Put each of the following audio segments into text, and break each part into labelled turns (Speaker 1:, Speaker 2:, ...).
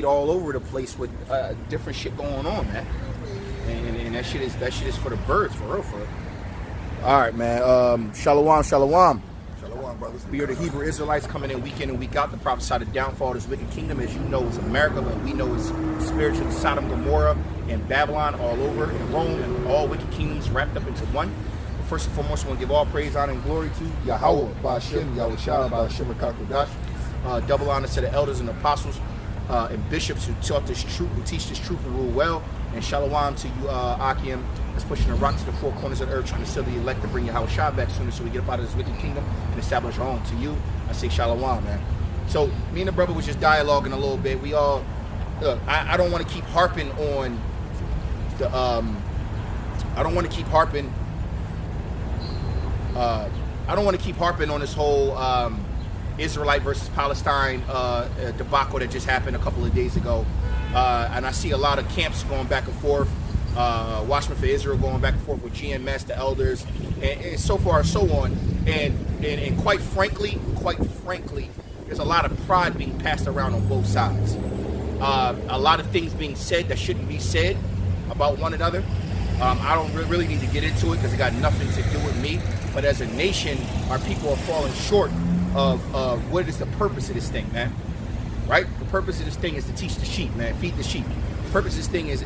Speaker 1: all over the place with different shit going on, man. And that shit is for the birds, for real, for real. All right, man. Shalom, shalom.
Speaker 2: Shalom, brothers.
Speaker 1: We are the Hebrew Israelites coming in week in and week out. The prophesy the downfall of this wicked kingdom, as you know, is America, but we know it's spiritual Sodom, Gomorrah, and Babylon all over, and Rome, and all wicked kingdoms wrapped up into one. First and foremost, I want to give all praise, honor, and glory to
Speaker 2: Yahweh, Ba'ashem, Yahushua, Ba'ashem, HaKadosh.
Speaker 1: double honor to the elders and apostles and bishops who taught this truth, who teach this truth and rule well. And shalom to you, Akim, that's pushing the rock to the four corners of the earth, trying to seal the elect to bring Yahushua back sooner so we get up out of this wicked kingdom and establish our own. To you, I say shalom, man. So me and the brother was just dialoguing a little bit. We all, look, I don't want to keep harping on the, I don't want to keep harping on this whole Israelite versus Palestine debacle that just happened a couple of days ago. And I see a lot of camps going back and forth. Watchmen for Israel going back and forth with GMS, the elders, and so far and so on. And quite frankly, there's a lot of pride being passed around on both sides. A lot of things being said that shouldn't be said about one another. I don't really need to get into it because it got nothing to do with me. But as a nation, our people are falling short of what is the purpose of this thing, man. Right? The purpose of this thing is to teach the sheep, man. Feed the sheep. The purpose of this thing is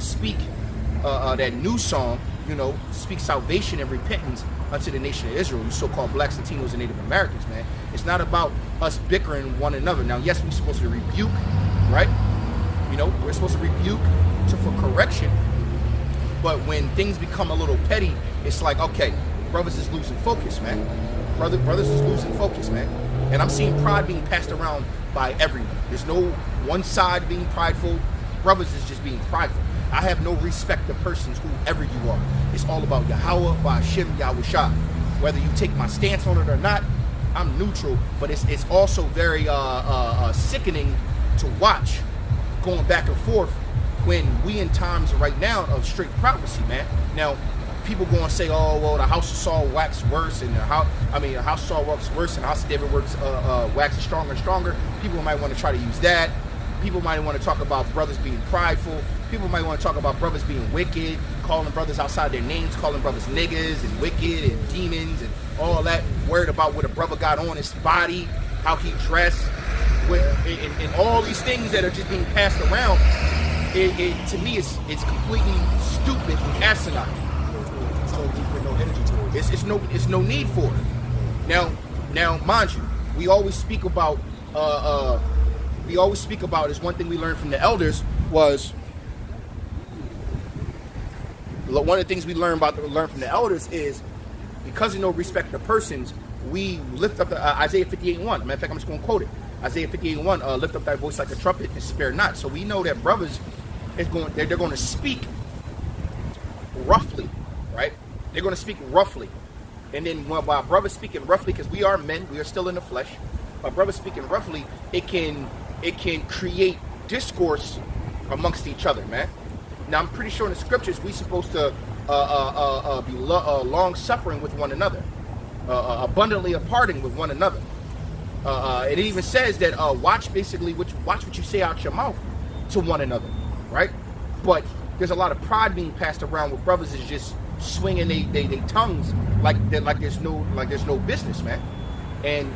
Speaker 1: speak that new song, you know, speak salvation and repentance unto the nation of Israel, you so-called blacks, Latinos, and Native Americans, man. It's not about us bickering one another. Now, yes, we're supposed to rebuke, right? You know, we're supposed to rebuke for correction. But when things become a little petty, it's like, okay, brothers is losing focus, man. Brothers is losing focus, man. And I'm seeing pride being passed around by everyone. There's no one side being prideful. Brothers is just being prideful. I have no respect to persons, whoever you are. It's all about Yahweh, Ba'ashem, Yahushua. Whether you take my stance on it or not, I'm neutral. But it's also very sickening to watch going back and forth when we in times right now of straight prophecy, man. Now, people going to say, oh, well, the house of Saul waxed worse, and the house of Saul waxed worse, and the house of David waxes stronger and stronger. People might want to try to use that. People might want to talk about brothers being prideful. People might want to talk about brothers being wicked, calling brothers outside their names, calling brothers niggas and wicked and demons and all that. Worried about what a brother got on his body, how he dressed, and all these things that are just being passed around. To me, it's completely stupid and asinine. It's no need for it. Now, mind you, we always speak about is one thing we learned from the elders was one of the things we learn from the elders is because of no respect to persons, we lift up Isaiah 58:1. Matter of fact, I'm just going to quote it. Isaiah 58:1, lift up thy voice like a trumpet and spare not. So we know that brothers they're going to speak roughly, right? They're going to speak roughly. And then while brothers speaking roughly, because we are men, we are still in the flesh, while brothers speaking roughly, it can create discourse amongst each other, man. Now, I'm pretty sure in the scriptures we're supposed to be long-suffering with one another, abundantly parting with one another. It even says that watch what you say out your mouth to one another, right? But there's a lot of pride being passed around with brothers is just swinging they tongues like there's no business, man. And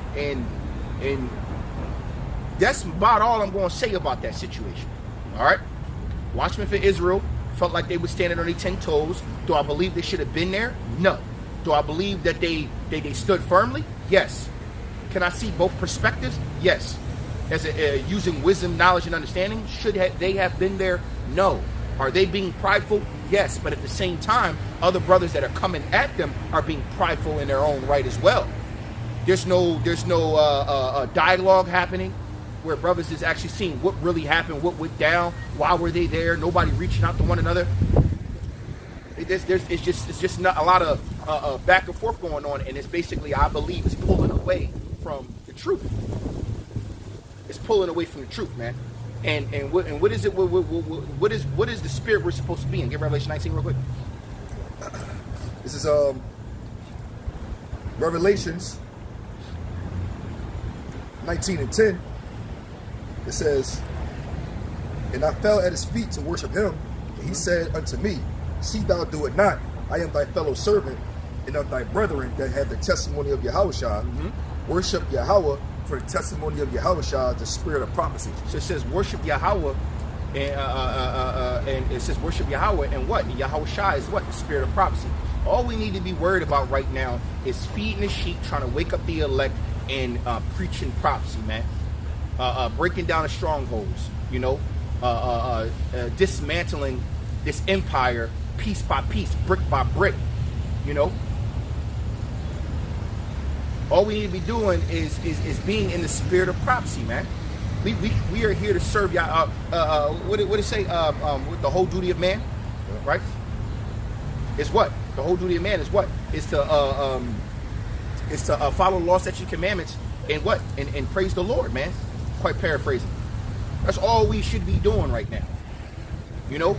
Speaker 1: that's about all I'm going to say about that situation. All right, Watchmen for Israel felt like they were standing on their 10 toes. Do I believe they should have been there? No. Do I believe that they stood firmly? Yes. Can I see both perspectives? Yes. As using wisdom, knowledge, and understanding, should they have been there? No. Are they being prideful? Yes. But at the same time, other brothers that are coming at them are being prideful in their own right as well. There's no dialogue happening where brothers is actually seeing what really happened, what went down, why were they there, nobody reaching out to one another. It's just not a lot of back and forth going on, and it's basically, I believe, it's pulling away from the truth. It's pulling away from the truth, man. And what is it? What is the spirit we're supposed to be in? Get Revelation 19 real quick.
Speaker 2: This is Revelations 19:10. It says, and I fell at his feet to worship him. And he said unto me, see thou do it not. I am thy fellow servant and of thy brethren that have the testimony of Yahushua. Worship Yahweh, for the testimony of Yahushua, the spirit of prophecy.
Speaker 1: So it says worship Yahweh, and it says worship Yahweh, and what? Yahushua is what? The spirit of prophecy. All we need to be worried about right now is feeding the sheep, trying to wake up the elect, and preaching prophecy, man. Breaking down the strongholds, you know, dismantling this empire piece by piece, brick by brick, you know. All we need to be doing is being in the spirit of prophecy, man. We are here to serve y'all. What did it say? With the whole duty of man, right? Is what? The whole duty of man is what? Is to follow the law, statutes, and commandments, and what? And praise the Lord, man. Quite paraphrasing. That's all we should be doing right now, you know.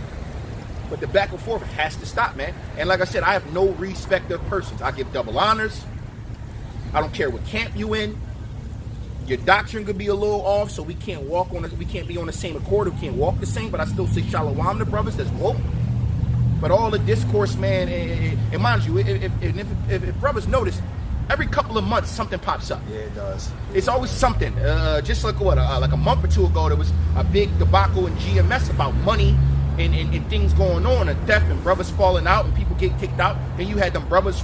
Speaker 1: But the back and forth has to stop, man. And like I said, I have no respect of persons. I give double honors. I don't care what camp you in. Your doctrine could be a little off, so we can't be on the same accord. We can't walk the same. But I still say shalom to brothers that's woke. But all the discourse, man, and mind you, if brothers notice, every couple of months something pops up.
Speaker 2: Yeah, it does.
Speaker 1: It's always something. Just like like a month or two ago, there was a big debacle in GMS about money and things going on, and theft and brothers falling out and people get kicked out. Then you had them brothers,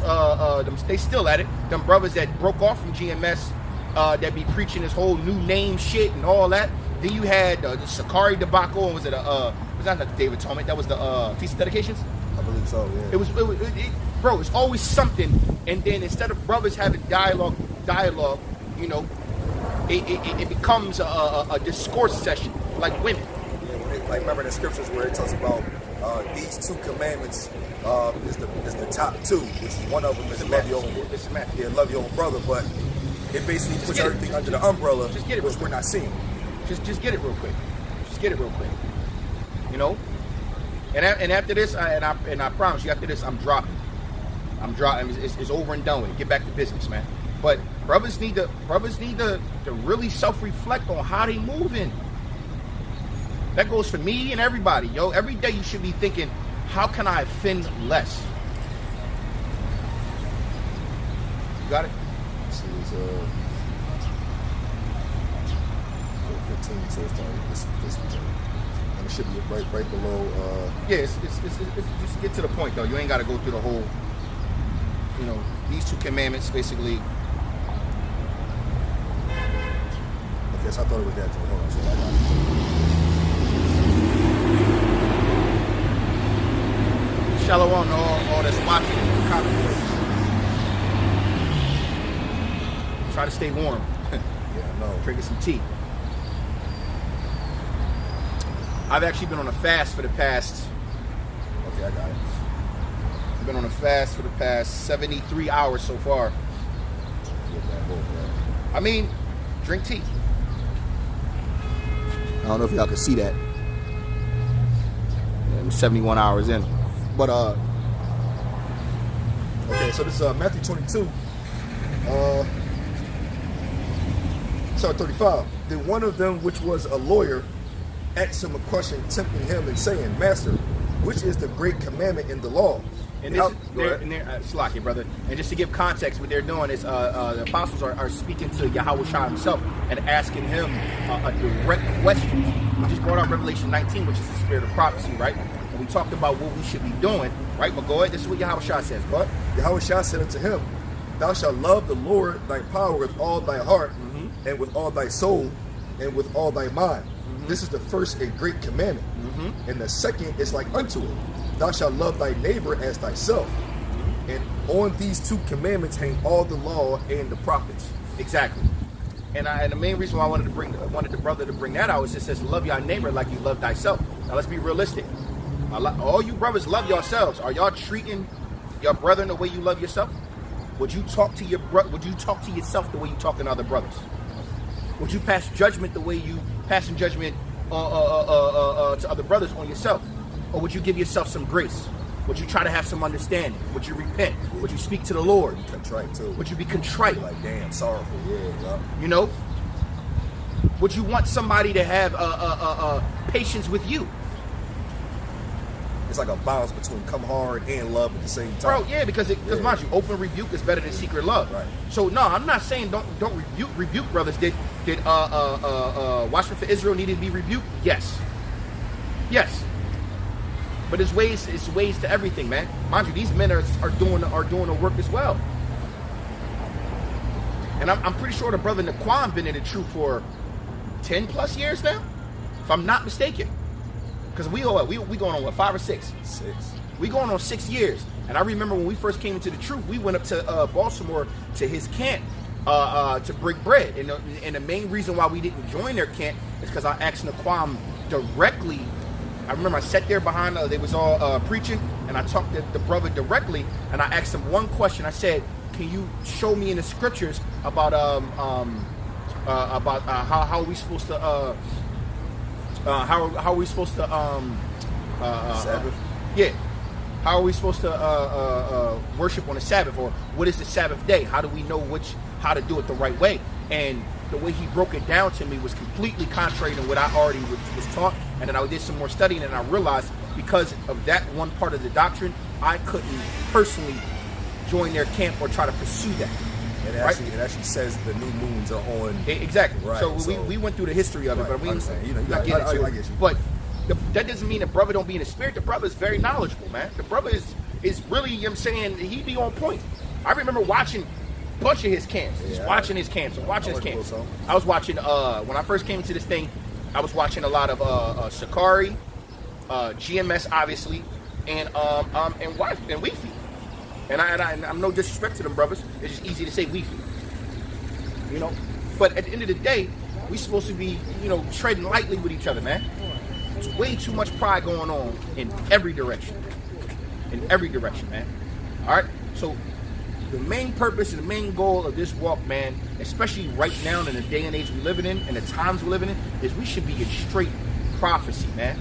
Speaker 1: they still at it, them brothers that broke off from GMS that be preaching this whole new name shit and all that. Then you had the Sakari debacle, and was that the David Tomic? That was the Feast of Dedications?
Speaker 2: I believe so, yeah.
Speaker 1: Bro, it's always something. And then instead of brothers having dialogue, you know, it becomes a discourse session, like women.
Speaker 2: Like, remember the scriptures where it talks about these two commandments is the top two, which is one of them is love your own brother, but it basically puts everything under the umbrella, which we're not seeing.
Speaker 1: Just get it real quick. You know, and after this, I promise you, after this, I'm dropping. It's over and done with. Get back to business, man. But brothers need to really self-reflect on how they moving. That goes for me and everybody, yo. Every day you should be thinking, how can I offend less? You got it?
Speaker 2: This is 15, so it's this and it should be right below.
Speaker 1: Yeah, it's just get to the point though. You ain't got to go through the whole. You know, these two commandments basically.
Speaker 2: Okay, so I thought it was that. Hold on, so I got it.
Speaker 1: Shalom to all that's watching and commenting. Try to stay warm.
Speaker 2: Yeah, I know.
Speaker 1: Drinking some tea. I've actually been on a fast for the past.
Speaker 2: Okay, I got it.
Speaker 1: I've been on a fast for the past 73 hours so far. I mean, drink tea. I don't know if y'all can see that. I'm 71 hours in. But
Speaker 2: okay, so this is Matthew 22. Sorry, 35. Then one of them, which was a lawyer, asked him a question, tempting him and saying, Master, which is the great commandment in the law?
Speaker 1: And this Slack here, brother. And just to give context, what they're doing is the apostles are speaking to Yahushua himself and asking him a direct question. We just brought out Revelation 19, which is the spirit of prophecy, right? And we talked about what we should be doing, right? But go ahead. This is what Yahushua says. Go ahead.
Speaker 2: Yahushua said unto him, Thou shalt love the Lord thy power with all thy heart, and with all thy soul, and with all thy mind. This is the first and great commandment. And the second is like unto it. Thou shalt love thy neighbor as thyself. And on these two commandments hang all the law and the prophets.
Speaker 1: Exactly. And the main reason why I wanted the brother to bring that out is it says, love your neighbor like you love thyself. Now let's be realistic. All you brothers love yourselves. Are y'all treating your brother in the way you love yourself? Would you talk to yourself the way you talk to other brothers? Would you pass judgment the way you passing judgment to other brothers on yourself? Or would you give yourself some grace? Would you try to have some understanding? Would you repent? Would you speak to the Lord?
Speaker 2: Contrite too.
Speaker 1: Would you be contrite?
Speaker 2: Like, damn, sorrowful. Yeah.
Speaker 1: You know? would you want somebody to have patience with you?
Speaker 2: It's like a balance between come hard and love at the same time.
Speaker 1: Bro, yeah, because mind you, open rebuke is better than secret love.
Speaker 2: Right.
Speaker 1: So no, I'm not saying don't rebuke brothers. Did Watchmen for Israel needed to be rebuked? Yes. But it's ways to everything, man. Mind you, these men are doing the work as well. And I'm pretty sure the brother Naquan been in the truth for 10 plus years now, if I'm not mistaken. Because we going on what, 5 or 6?
Speaker 2: 6.
Speaker 1: We going on 6 years. And I remember when we first came into the truth, we went up to Baltimore to his camp to break bread. And the main reason why we didn't join their camp is because I asked Naquan directly. I remember I sat there behind, they was all preaching, and I talked to the brother directly, and I asked him one question. I said, can you show me in the scriptures about how are we supposed to how are we supposed to
Speaker 2: Sabbath?
Speaker 1: Yeah. How are we supposed to worship on the Sabbath, or what is the Sabbath day? How do we know how to do it the right way? And the way he broke it down to me was completely contrary to what I already was taught. And then I did some more studying, and I realized because of that one part of the doctrine, I couldn't personally join their camp or try to pursue that.
Speaker 2: It actually says the new moons are on.
Speaker 1: Exactly.
Speaker 2: Right,
Speaker 1: so we went through the history of it, but we
Speaker 2: understand. You know,
Speaker 1: not
Speaker 2: I
Speaker 1: get into
Speaker 2: get
Speaker 1: it.
Speaker 2: you.
Speaker 1: But that doesn't mean the brother don't be in the spirit. The brother is very knowledgeable, man. The brother is really, you know what I'm saying, he be on point. I remember watching a bunch of his camps. Watching his camps. I was watching, when I first came into this thing, I was watching a lot of Sakari, GMS, obviously, and Weefy. And I'm no disrespect to them brothers. It's just easy to say Weefy. You know? But at the end of the day, we supposed to be, treading lightly with each other, man. There's way too much pride going on in every direction. Man. Alright? So the main purpose and the main goal of this walk, man, especially right now in the day and age we're living in and the times we're living in, is we should be in straight prophecy, man.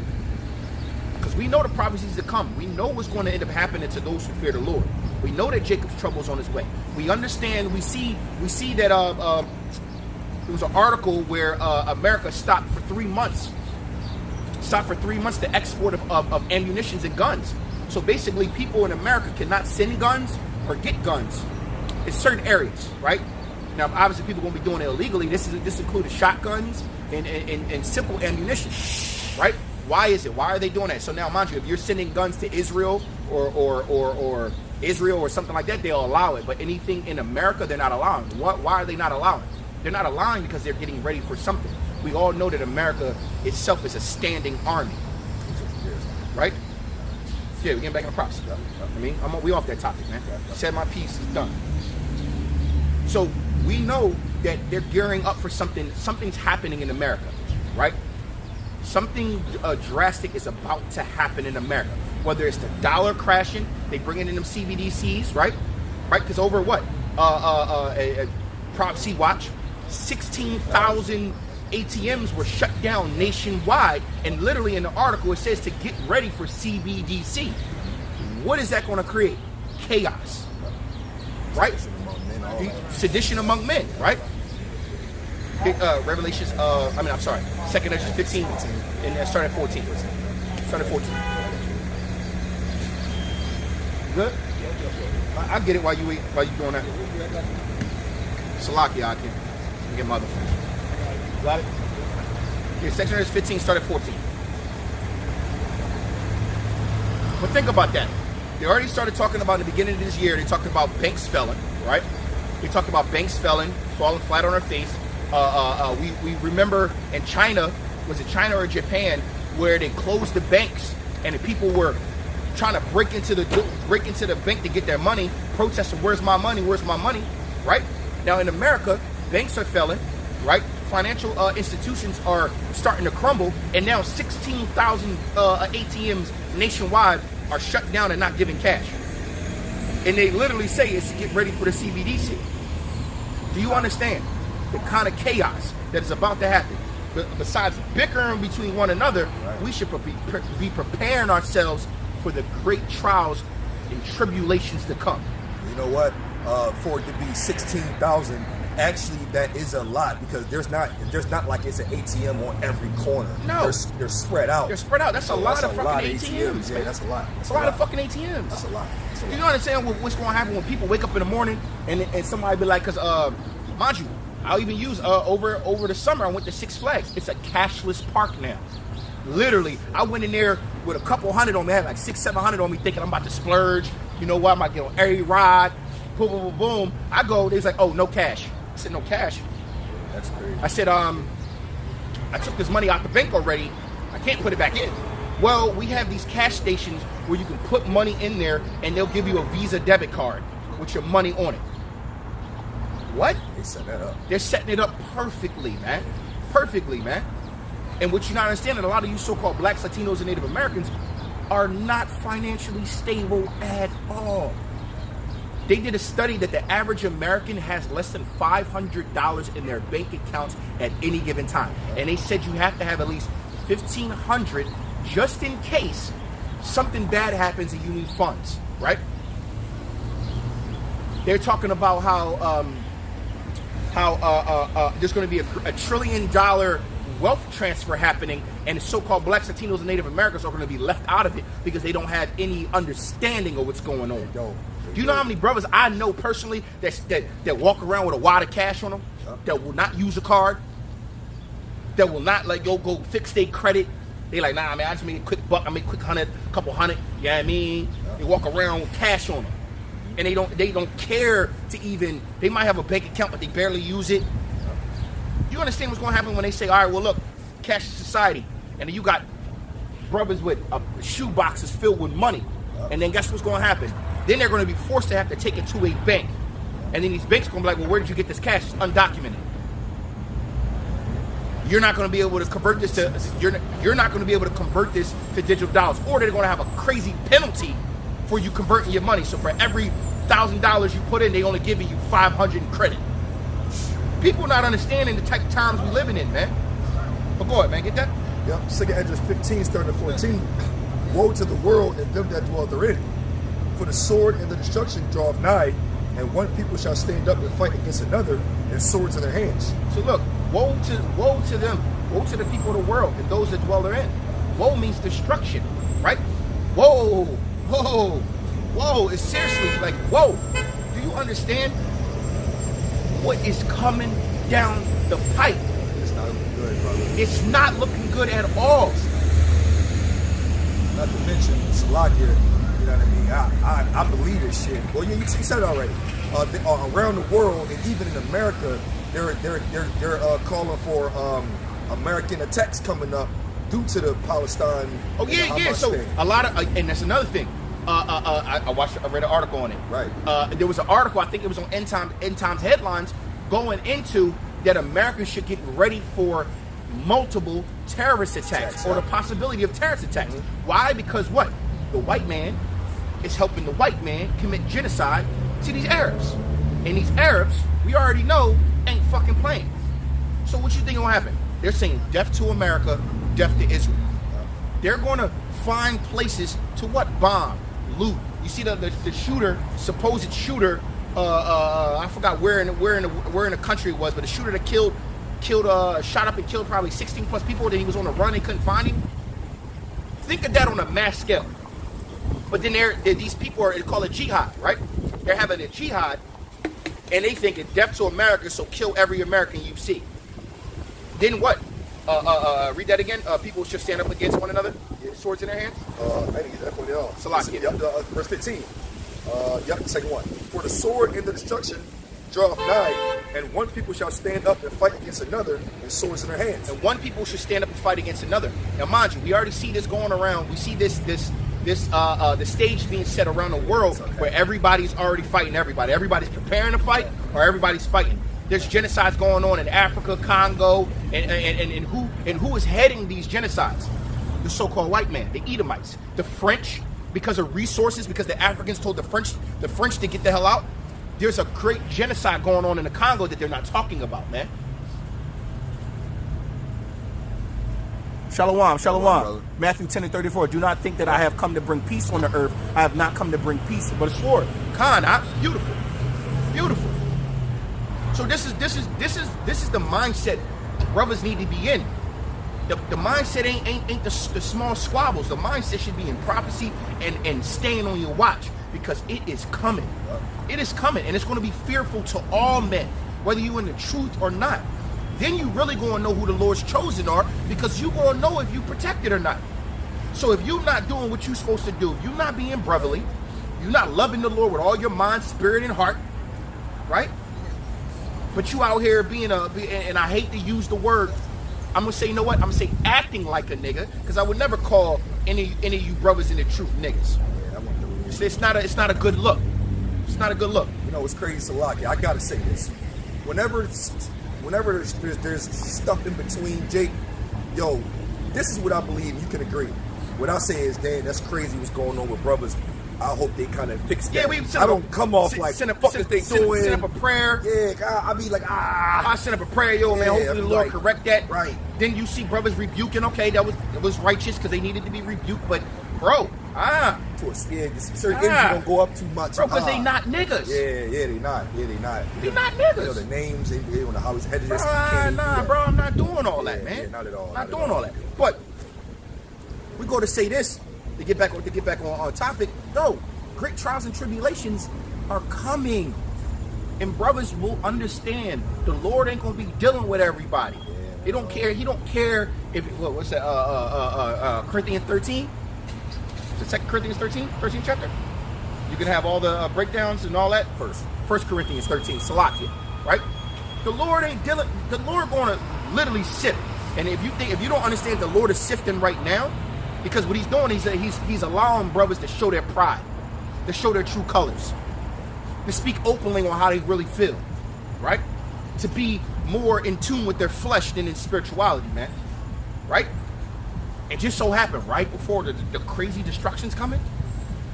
Speaker 1: Because we know the prophecies to come. We know what's going to end up happening to those who fear the Lord. We know that Jacob's trouble is on his way. We understand, we see that there was an article where America stopped for 3 months the export of ammunitions and guns. So basically, people in America cannot send guns or get guns in certain areas, right? Now, obviously, people are going to be doing it illegally. This included shotguns and simple ammunition, right? Why is it? Why are they doing that? So now, mind you, if you're sending guns to Israel or Israel or something like that, they'll allow it. But anything in America, they're not allowing. Why are they not allowing? They're not allowing because they're getting ready for something. We all know that America itself is a standing army, right? Yeah, we're getting back in the props. I mean, we off that topic, man. Said my piece, is done. So we know that they're gearing up for something. Something's happening in America, right? Something drastic is about to happen in America. Whether it's the dollar crashing, they bring in them CBDCs, right? Right? Because over what? Prop C Watch, 16,000 ATMs were shut down nationwide, and literally in the article it says to get ready for CBDC. What is that going to create? Chaos, right? Sedition among men, right? Revelations, 2nd Ezra 15, and start at 14. Start at 14. Good? I get it while you doing that. Salakia, I can get mother. Got it? Yeah, section is 15, start at 14. But think about that. They already started talking about in the beginning of this year, they talked about banks failing, right? They talked about banks failing, falling flat on their face. We remember in China, was it China or Japan, where they closed the banks and the people were trying to break into the bank to get their money, protesting, where's my money, right? Now in America, banks are failing, right? Financial institutions are starting to crumble, and now 16,000 ATMs nationwide are shut down and not giving cash. And they literally say it's to get ready for the CBDC. Do you understand the kind of chaos that is about to happen? Besides bickering between one another, we should be preparing ourselves for the great trials and tribulations to come.
Speaker 2: You know what? For it to be 16,000 Actually, that is a lot because there's not like it's an ATM on every corner.
Speaker 1: No.
Speaker 2: They're spread out.
Speaker 1: They're spread out. That's a lot of fucking ATMs.
Speaker 2: Yeah, that's a lot.
Speaker 1: That's a lot of fucking ATMs.
Speaker 2: That's a lot. That's a lot.
Speaker 1: You understand what's going to happen when people wake up in the morning and somebody be like, because mind you, I'll even use over the summer I went to Six Flags. It's a cashless park now. Literally, I went in there with a couple hundred on me. I had like 600-700 on me, thinking I'm about to splurge. You know what? I might get on every ride. Boom, boom, boom, boom. I go. They's like, oh, no cash. I said, no cash.
Speaker 2: That's crazy.
Speaker 1: I said, I took this money out the bank already. I can't put it back in. Well, we have these cash stations where you can put money in there and they'll give you a Visa debit card with your money on it. What?
Speaker 2: They set that up.
Speaker 1: They're setting it up perfectly, man. Perfectly, man. And what you're not understanding, a lot of you so-called blacks, Latinos, and Native Americans are not financially stable at all. They did a study that the average American has less than $500 in their bank accounts at any given time. And they said you have to have at least $1,500 just in case something bad happens and you need funds, right? They're talking about how there's going to be a $1 trillion wealth transfer happening, and the so-called blacks, Latinos, and Native Americans are going to be left out of it because they don't have any understanding of what's going on. Do you know how many brothers I know personally that walk around with a wad of cash on them, that will not use a card, that will not like go fix their credit? They like, nah, man, I just made a quick buck, I made a quick $100, couple hundred. You know what I mean? They walk around with cash on them, and they don't care to even. They might have a bank account, but they barely use it. You understand what's going to happen when they say, all right, well, look, cash is society. And then you got brothers with shoe boxes filled with money. And then guess what's going to happen? Then they're going to be forced to have to take it to a bank. And then these banks are going to be like, well, where did you get this cash? It's undocumented. You're not going to be able to convert this to, you're not going to be able to convert this to digital dollars. Or they're going to have a crazy penalty for you converting your money. So for every $1,000 you put in, they only giving you $500 in credit. People not understanding the type of times we living in, man. But go ahead, man. Get that?
Speaker 2: Yep. 2 Esdras 15, starting at 14. Woe to the world and them that dwell therein. For the sword and the destruction draweth nigh, and one people shall stand up and fight against another, and swords in their hands.
Speaker 1: So look, woe to them, woe to the people of the world and those that dwell therein. Woe means destruction, right? Whoa, whoa, whoa. It's seriously like, whoa. Do you understand what is coming down the pipe?
Speaker 2: It's not looking good, brother.
Speaker 1: It's not looking good at all.
Speaker 2: Not to mention, Salakia, you know what I mean? I believe this shit. Well, yeah, you said it already. Around the world, and even in America, they're calling for American attacks coming up due to the Palestine.
Speaker 1: Oh yeah, yeah. So thing. A lot of, and that's another thing. I read an article on it.
Speaker 2: Right.
Speaker 1: There was an article, I think it was on End Times headlines, going into that Americans should get ready for multiple terrorist attacks or the possibility of terrorist attacks. Mm-hmm. Why? Because what? The white man is helping the white man commit genocide to these Arabs. And these Arabs, we already know, ain't fucking playing. So what you think will happen? They're saying death to America, death to Israel. They're going to find places to what? Bomb, loot. You see the shooter, supposed shooter, I forgot where in the country it was, but the shooter that shot up and killed probably 16 plus people. Then he was on the run, they couldn't find him. Think of that on a mass scale. But then these people are called a jihad, right? They're having a jihad, and they think it's death to America, so kill every American you see. Then what? Read that again. People should stand up against one another. Swords in their hands.
Speaker 2: I didn't get that point at all.
Speaker 1: Salakia.
Speaker 2: Yep, verse 15. Yep, the second one. For the sword and the destruction draweth nigh, and one people shall stand up and fight against another, and swords in their hands.
Speaker 1: And one people should stand up and fight against another. Now, mind you, we already see this going around. We see the stage being set around the world where everybody's already fighting everybody. Everybody's preparing to fight, or everybody's fighting. There's genocides going on in Africa, Congo, and who is heading these genocides? The so-called white man, the Edomites, the French, because of resources, because the Africans told the French to get the hell out. There's a great genocide going on in the Congo that they're not talking about, man. Shalom, shalom. Matthew 10:34. Do not think that I have come to bring peace on the earth. I have not come to bring peace, but a sword. Khan, beautiful. Beautiful. So this is the mindset brothers need to be in. The mindset ain't the small squabbles. The mindset should be in prophecy and staying on your watch, because it is coming. It is coming, and it's going to be fearful to all men, whether you in the truth or not. Then you really going to know who the Lord's chosen are, because you going to know if you protected or not. So if you're not doing what you're supposed to do, if you're not being brotherly, you're not loving the Lord with all your mind, spirit, and heart, right? But you out here and I hate to use the word, I'm going to say, you know what? I'm going to say acting like a nigga, because I would never call any of you brothers in the truth niggas. Yeah, it's not a good look. It's not a good look.
Speaker 2: You know, it's crazy, Salaki. I got to say this. Whenever there's stuff in between, Jake, yo, this is what I believe you can agree. What I say is, damn, that's crazy what's going on with brothers. I hope they kind of fix that.
Speaker 1: Yeah,
Speaker 2: I don't come off like,
Speaker 1: send
Speaker 2: fuck is they doing?
Speaker 1: Send up a prayer.
Speaker 2: Yeah, I be like,
Speaker 1: I send up a prayer, yo, man. Hopefully the Lord correct that.
Speaker 2: Right.
Speaker 1: Then you see brothers rebuking. Okay, it was righteous because they needed to be rebuked. But, bro,
Speaker 2: certain energy don't go up too much.
Speaker 1: Bro, because they not niggas.
Speaker 2: Yeah, they not.
Speaker 1: They not niggas.
Speaker 2: You know, the names, they don't know how his head is.
Speaker 1: Nah, bro, I'm not doing all that, man.
Speaker 2: Yeah, not at all.
Speaker 1: Not doing all that. But we go to say this to get back on topic. No, great trials and tribulations are coming, and brothers will understand. The Lord ain't gonna be dealing with everybody. He don't care. He don't care if what's that? Corinthians 13. The 2 Corinthians 13th chapter. You can have all the breakdowns and all that. First Corinthians 13, Salakia, right? The Lord ain't dealing. The Lord gonna literally sift. And if you don't understand, the Lord is sifting right now, because what He's doing, He's allowing brothers to show their pride, to show their true colors, to speak openly on how they really feel, right? To be more in tune with their flesh than in spirituality, man, right? It just so happened right before the crazy destruction's coming,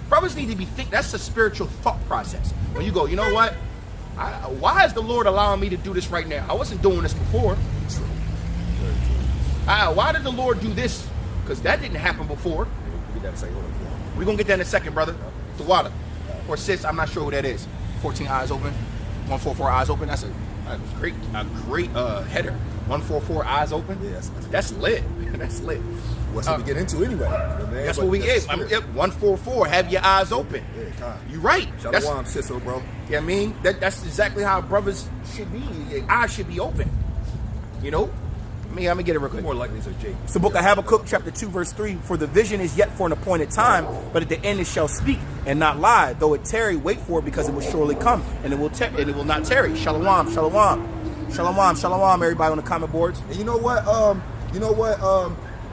Speaker 1: brothers need to be that's a spiritual thought process. When you go, you know what? Why is the Lord allowing me to do this right now? I wasn't doing this before. Why did the Lord do this? Because that didn't happen before.
Speaker 2: We're
Speaker 1: going to get that in a second, brother. The water. Or sis, I'm not sure who that is. 14 eyes open. 144 eyes open. That's a great header. 144 eyes open.
Speaker 2: Yeah,
Speaker 1: that's lit. That's lit.
Speaker 2: What's what we get into anyway?
Speaker 1: That's what we get. 144. Have your eyes open.
Speaker 2: Yeah,
Speaker 1: you're right.
Speaker 2: Shalom, Sisso, bro.
Speaker 1: Yeah, I mean that's exactly how brothers should be. Your eyes should be open. You know. I'm gonna get it real quick.
Speaker 2: More likely to Jake.
Speaker 1: It's the book of Habakkuk, chapter 2, verse 3. For the vision is yet for an appointed time, but at the end it shall speak and not lie. Though it tarry, wait for it, because it will surely come, and it will not tarry. Shalom, shalom, shalom, shalom. Everybody on the comment boards.
Speaker 2: And you know what?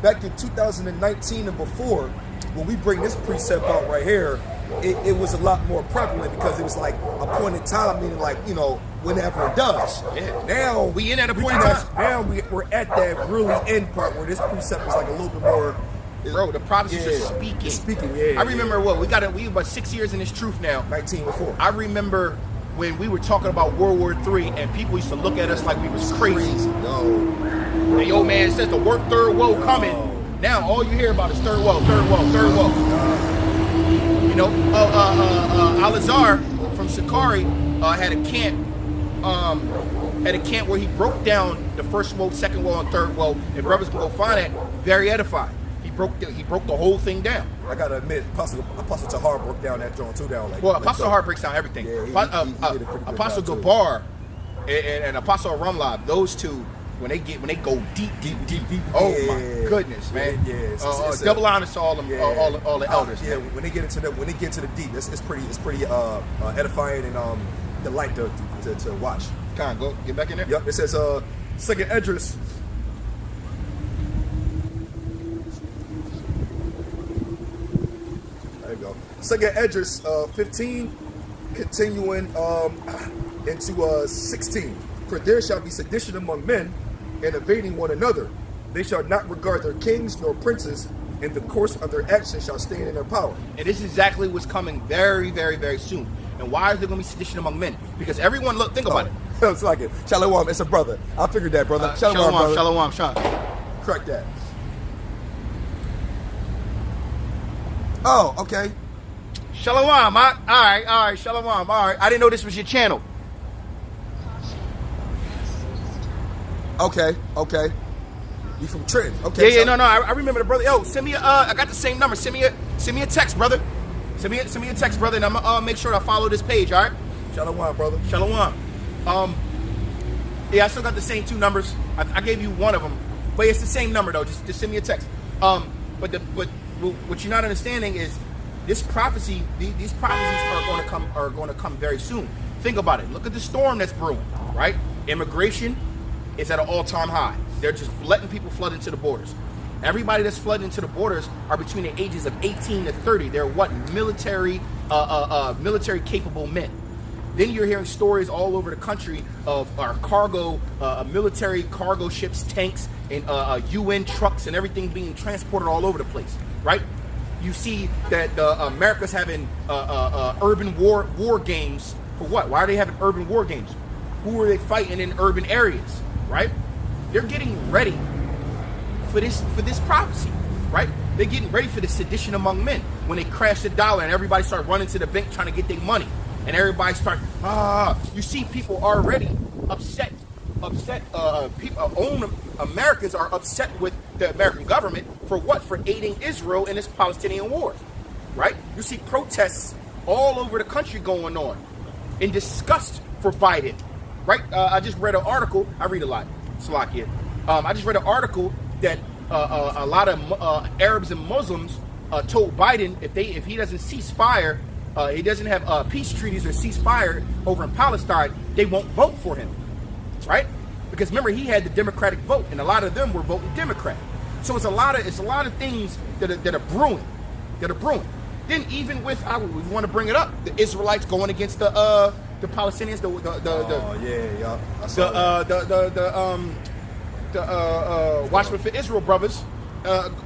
Speaker 2: Back in 2019 and before, when we bring this precept out right here, it was a lot more prevalent, because it was like appointed time, meaning like, you know, whenever it does.
Speaker 1: Yeah.
Speaker 2: Now
Speaker 1: we in at appointed time.
Speaker 2: Now we're at that really end part where this precept is like a little bit more.
Speaker 1: Bro, the prophecies are speaking.
Speaker 2: Speaking, yeah.
Speaker 1: I remember we about 6 years in this truth now.
Speaker 2: 19 before.
Speaker 1: I remember when we were talking about World War III, and people used to look at us like we was crazy.
Speaker 2: No.
Speaker 1: The old man says the third woe coming. Now all you hear about is third woe. You know, Al-Azhar from Sakari had a camp where he broke down the first woe, second woe, and third woe, and brothers can go find it. Very edifying. He broke the whole thing down.
Speaker 2: I gotta admit, Apostle Tahar broke down that joint too down.
Speaker 1: Apostle Tahar breaks down everything.
Speaker 2: Yeah, he
Speaker 1: Apostle Gabar and Apostle Ramlab, those two, when they go deep. Oh my goodness, man!
Speaker 2: Yeah,
Speaker 1: double honors to all the elders.
Speaker 2: Yeah, when they get into the deep, it's pretty edifying and delight to watch.
Speaker 1: Come on, go get back in there.
Speaker 2: Yep, it says second Esdras. There you go. Second Esdras 15, continuing into 16. For there shall be sedition among men, and evading one another. They shall not regard their kings nor princes, and the course of their actions shall stand in their power.
Speaker 1: And this is exactly what's coming very, very, very soon. And why is there going to be sedition among men? Because everyone, think about it.
Speaker 2: It's like it. Shalom, it's a brother. I figured that, brother.
Speaker 1: Shalom,
Speaker 2: brother.
Speaker 1: Shalom, Sean.
Speaker 2: Correct that. Oh, okay.
Speaker 1: Shalom, all right, Shalom, all right. I didn't know this was your channel.
Speaker 2: Okay. You from Trenton? Okay.
Speaker 1: Yeah, no. I remember the brother. Yo, send me I got the same number. Send me a text, brother. Send me a text, brother, and I'm gonna make sure I follow this page. All right.
Speaker 2: Shalom, brother.
Speaker 1: Shalom. Yeah, I still got the same two numbers. I gave you one of them, but it's the same number though. Just send me a text. But what you're not understanding is this prophecy. These prophecies are going to come very soon. Think about it. Look at the storm that's brewing. Right? Immigration is at an all-time high. They're just letting people flood into the borders. Everybody that's flooding into the borders are between the ages of 18 to 30. They're what? Military capable men. Then you're hearing stories all over the country of our cargo, military cargo ships, tanks, and UN trucks and everything being transported all over the place, right? You see that America's having urban war games for what? Why are they having urban war games? Who are they fighting in urban areas, right? They're getting ready for this prophecy, right? They're getting ready for the sedition among men when they crash the dollar and everybody start running to the bank trying to get their money. And everybody start, you see people already upset. People, Americans are upset with the American government for what? For aiding Israel in this Palestinian war, right? You see protests all over the country going on in disgust for Biden, right? I just read an article. I read a lot, Salakia. I just read an article that a lot of Arabs and Muslims told Biden if he doesn't cease fire, he doesn't have peace treaties or ceasefire over in Palestine, they won't vote for him, right? Because remember, he had the Democratic vote, and a lot of them were voting Democrat. So it's a lot of things that are brewing. Then even with, we want to bring it up, the Israelites going against the Palestinians, the Watchmen for Israel brothers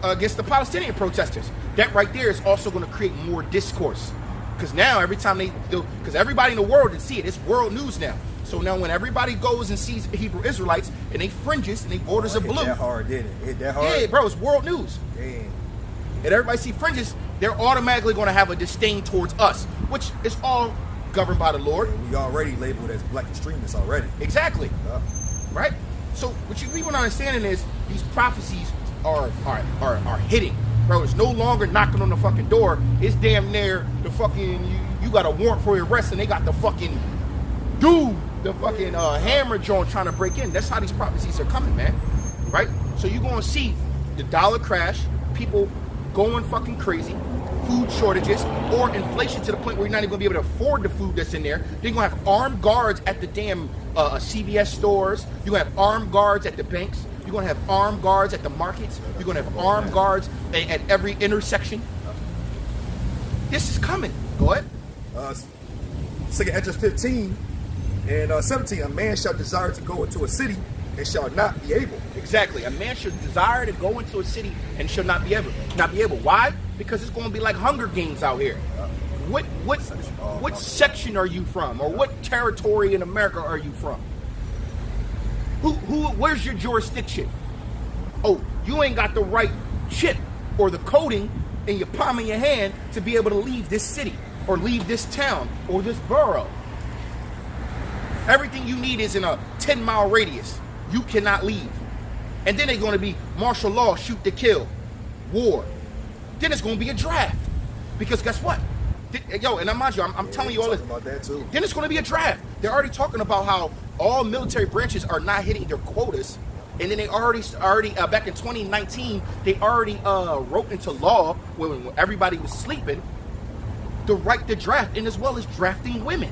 Speaker 1: against the Palestinian protesters. That right there is also going to create more discourse. Because now every time they do, because everybody in the world can see it, it's world news now. So now when everybody goes and sees Hebrew Israelites and they fringes and they borders are blue.
Speaker 2: Hit that hard, didn't it? Hit that hard?
Speaker 1: Yeah, bro, it's world news.
Speaker 2: Damn.
Speaker 1: And everybody see fringes, they're automatically going to have a disdain towards us, which is all governed by the Lord.
Speaker 2: We already labeled as black extremists already.
Speaker 1: Exactly. Right? So what you people not understanding is these prophecies are hitting. Bro, it's no longer knocking on the fucking door. It's damn near the fucking, you got a warrant for your arrest and they got the fucking hammer joint trying to break in. That's how these prophecies are coming, man. Right? So you're going to see the dollar crash, people going fucking crazy, food shortages, or inflation to the point where you're not even going to be able to afford the food that's in there. They're going to have armed guards at the damn CVS stores. You're going to have armed guards at the banks. You're going to have armed guards at the markets. You're going to have armed guards at every intersection. This is coming. Go ahead.
Speaker 2: 2 Esdras 15 and 17. A man shall desire to go into a city and shall not be able. Exactly.
Speaker 1: A man should desire to go into a city and shall not be able. Why? Because it's going to be like Hunger Games out here. What section are you from, or what territory in America are you from? Where's your jurisdiction? Oh, you ain't got the right chip or the coding in your palm of your hand to be able to leave this city or leave this town or this borough. Everything you need is in a 10-mile radius. You cannot leave. And then they're going to be martial law, shoot to kill, war. Then it's going to be a draft. Because guess what? And mind you, I'm telling you all this.
Speaker 2: About that too.
Speaker 1: Then it's going to be a draft. They're already talking about how all military branches are not hitting their quotas, and then they already back in 2019 they already wrote into law when everybody was sleeping the right to draft, and as well as drafting women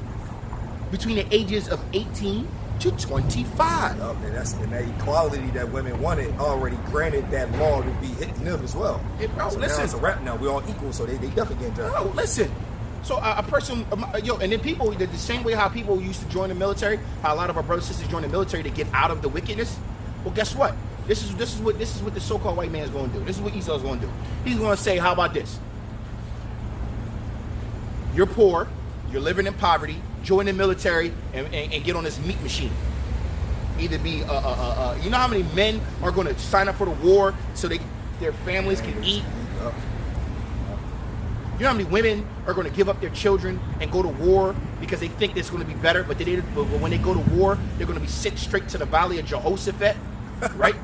Speaker 1: between the ages of 18 to 25.
Speaker 2: And that equality that women wanted already granted that law to be hitting them as well.
Speaker 1: Bro,
Speaker 2: so
Speaker 1: listen,
Speaker 2: now it's a wrap now. We're all equal, so they definitely getting drafted.
Speaker 1: Bro, listen. So a person, and then people, the same way how people used to join the military, how a lot of our brothers and sisters join the military to get out of the wickedness. Well, guess what? This is what the so-called white man is going to do. This is what Esau's going to do. He's going to say, how about this? You're poor, you're living in poverty, join the military and get on this meat machine. Either be, you know how many men are going to sign up for the war so their families can eat? You know how many women are going to give up their children and go to war because they think it's going to be better, but when they go to war, they're going to be sent straight to the Valley of Jehoshaphat right?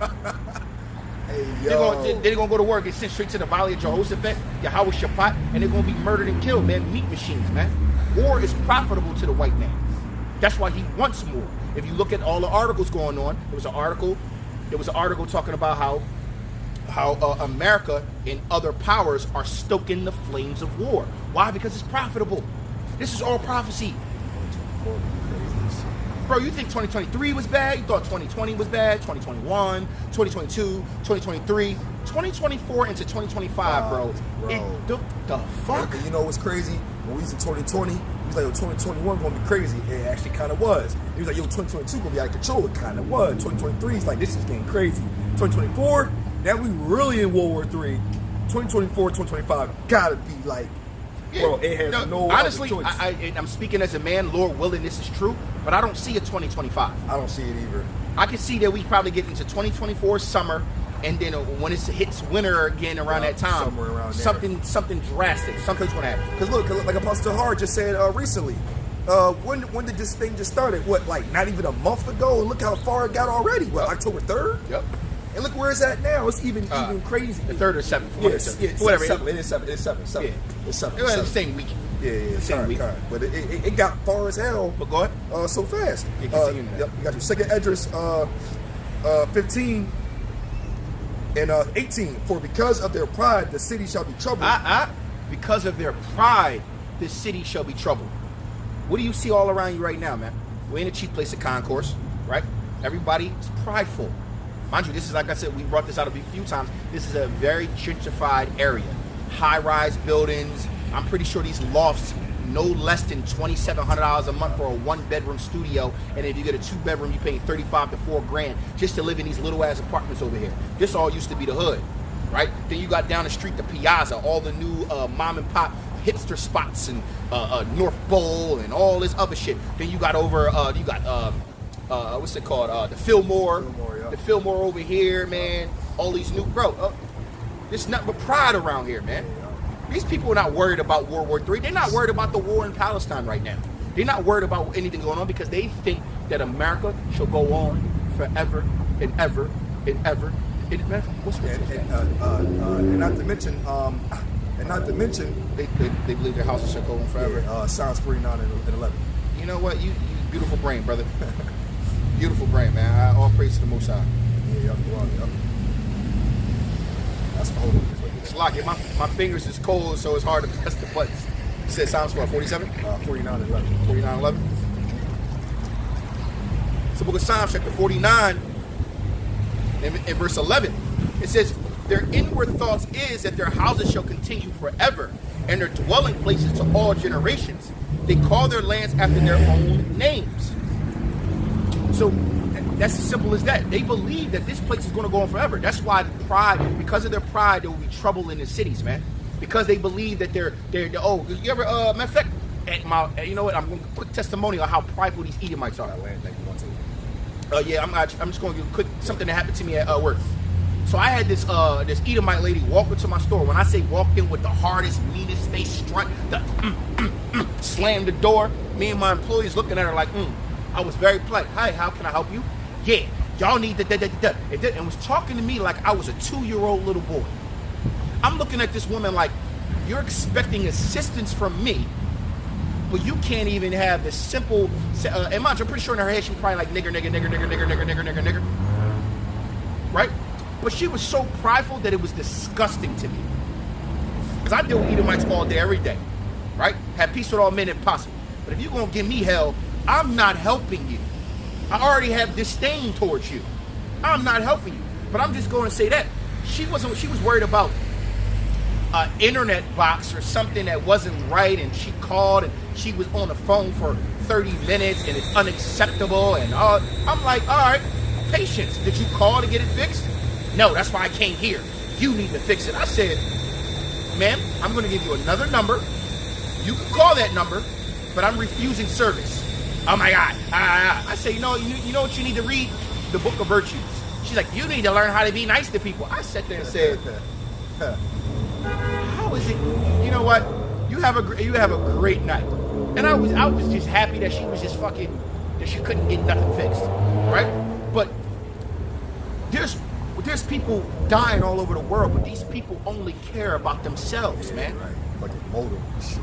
Speaker 2: Hey,
Speaker 1: They're
Speaker 2: yo.
Speaker 1: gonna go to work and sent straight to the Valley of Jehoshaphat, Yahweh Shaphat, and they're gonna be murdered and killed, man. Meat machines, man. War is profitable to the white man. That's why he wants more. If you look at all the articles going on, there was an article talking about how America and other powers are stoking the flames of war. Why? Because it's profitable. This is all prophecy. Bro, you think 2023 was bad? You thought 2020 was bad? 2021, 2022, 2023, 2024 into 2025, bro. The fuck?
Speaker 2: And you know what's crazy? When we was in 2020, he was like, yo, 2021 gonna be crazy. It actually kind of was. He was like, yo, 2022 gonna be out of control. It kind of was. 2023 is like, this is getting crazy. 2024, now we really in World War III. 2024, 2025 gotta be like, bro, it has no
Speaker 1: honestly,
Speaker 2: other choice.
Speaker 1: I'm speaking as a man, Lord willing, this is true, but I don't see a 2025.
Speaker 2: I don't see it either.
Speaker 1: I can see that we probably get into 2024 summer, and then when it hits winter again around that time,
Speaker 2: somewhere around there.
Speaker 1: something drastic, something's gonna happen.
Speaker 2: Because look, like Apostle Hart just said recently, when did this thing just started? What, like not even a month ago? And look how far it got already. What, October 3rd?
Speaker 1: Yep.
Speaker 2: And look where it's at now. It's even crazy.
Speaker 1: The 3rd or 7th.
Speaker 2: Yes,
Speaker 1: Whatever.
Speaker 2: It is 7. It's 7.
Speaker 1: Yeah.
Speaker 2: It's 7.
Speaker 1: It was the same week.
Speaker 2: Yeah,
Speaker 1: same week.
Speaker 2: But it got far as hell.
Speaker 1: But go ahead.
Speaker 2: So fast.
Speaker 1: Yeah, continue now.
Speaker 2: Yep, you got your second Esdras 15 and 18. For because of their pride, the city shall be troubled.
Speaker 1: Because of their pride, the city shall be troubled. What do you see all around you right now, man? We're in a cheap place of concourse, right? Everybody is prideful. Mind you, this is, like I said, we brought this out a few times. This is a very gentrified area. High-rise buildings. I'm pretty sure these lofts no less than $2,700 a month for a one-bedroom studio, and if you get a two-bedroom, you're paying $35 to $4,000 just to live in these little-ass apartments over here. This all used to be the hood, right? Then you got down the street, the Piazza, all the new mom-and-pop hipster spots, and North Bowl, and all this other shit. Then you got over, what's it called? The Fillmore.
Speaker 2: Yeah.
Speaker 1: The Fillmore over here, man. All these new, there's nothing but pride around here, man. These people are not worried about World War III. They're not worried about the war in Palestine right now. They're not worried about anything going on because they think that America shall go on forever and ever and ever. What's
Speaker 2: and not to mention,
Speaker 1: they believe their houses shall go on forever.
Speaker 2: Psalms 49 and 11.
Speaker 1: You know what? You beautiful brain, brother. Beautiful brain, man. All praise to the Most High.
Speaker 2: Yeah, yep. That's a whole other
Speaker 1: It's locked. My fingers is cold, so it's hard to press the buttons. You said Psalms what, 47?
Speaker 2: 49 and 11.
Speaker 1: 49 and 11. So book of Psalms chapter 49 in verse 11. It says, their inward thoughts is that their houses shall continue forever, and their dwelling places to all generations. They call their lands after their own names. So that's as simple as that. They believe that this place is going to go on forever. That's why because of their pride, there will be trouble in the cities, man. Because they believe that they're you ever, matter of fact, you know what, I'm going to quick testimony on how prideful these Edomites are. Yeah, I'm just going to give a quick something that happened to me at work. So I had this Edomite lady walk into my store. When I say walked in with the hardest, meanest face strut, slammed the door, me and my employees looking at her like, I was very polite. Hi, how can I help you? Yeah, y'all need the and was talking to me like I was a 2-year-old little boy. I'm looking at this woman like, you're expecting assistance from me, but you can't even have the simple, and mind you, I'm pretty sure in her head she was probably like nigger. Right? But she was so prideful that it was disgusting to me. Because I deal with Edomites all day, every day. Right? Have peace with all men if possible. But if you're going to give me hell, I'm not helping you. I already have disdain towards you. I'm not helping you. But I'm just going to say that. She was worried about an internet box or something that wasn't right, and she called and she was on the phone for 30 minutes and it's unacceptable, and I'm like, all right, patience. Did you call to get it fixed? No, that's why I came here. You need to fix it. I said, ma'am, I'm going to give you another number. You can call that number, but I'm refusing service. Oh my God. I say, you know what you need to read? The Book of Virtues. She's like, you need to learn how to be nice to people. I sat there and said, how is it? You know what? You have a great night. And I was just happy that she was just that she couldn't get nothing fixed. Right? But there's people dying all over the world, but these people only care about themselves, man.
Speaker 2: Right. Fucking motor shit.